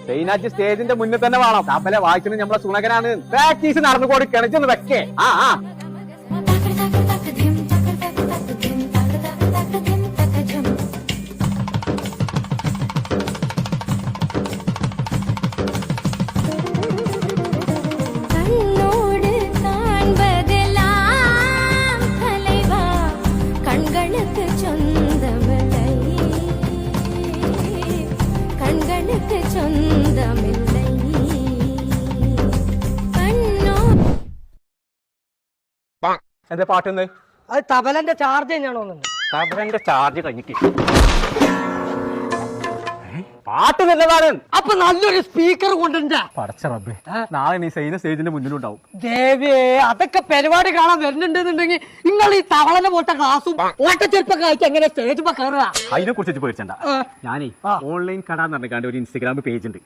സൈനാച്ച് സ്റ്റേജിന്റെ മുന്നിൽ തന്നെ വേണം. തപ്പല വായിച്ചത് നമ്മളെ സുണകനാണ്. പ്രാക്ടീസ് നടന്നു കൊടുക്കണം. ചെന്ന് വെക്കേ. ആ എന്താ പാട്ടെന്ന്? അത് തബലന്റെ ചാർജ് തന്നെയാണോ? തബലന്റെ ചാർജ് കഴിഞ്ഞിട്ട് പാട്ട് നല്ലതാണ്. അപ്പൊ നല്ലൊരു സ്പീക്കർ കൊണ്ടുണ്ടാ. പടച്ച റബ്ബേ, നാളെ നീ സൈന സ്റ്റേജിന്റെ മുന്നിലുണ്ടാവും. ദേവേ, അതൊക്കെ പരിപാടി കാണാൻ വരുന്നുണ്ടെന്നുണ്ടെങ്കിൽ നിങ്ങൾ ഈ തവളനെ പോലത്തെ ക്ലാസും ഓട്ടച്ചെരുപ്പൊക്കെ അയച്ച് എങ്ങനെ സ്റ്റേജ് കയറുക? അതിനെ കുറിച്ച് പേടിച്ചണ്ട. ഞാനേ ഓൺലൈൻ കട എന്ന് പറഞ്ഞാണ്ട് ഒരു ഇൻസ്റ്റഗ്രാം പേജ് ഉണ്ട്.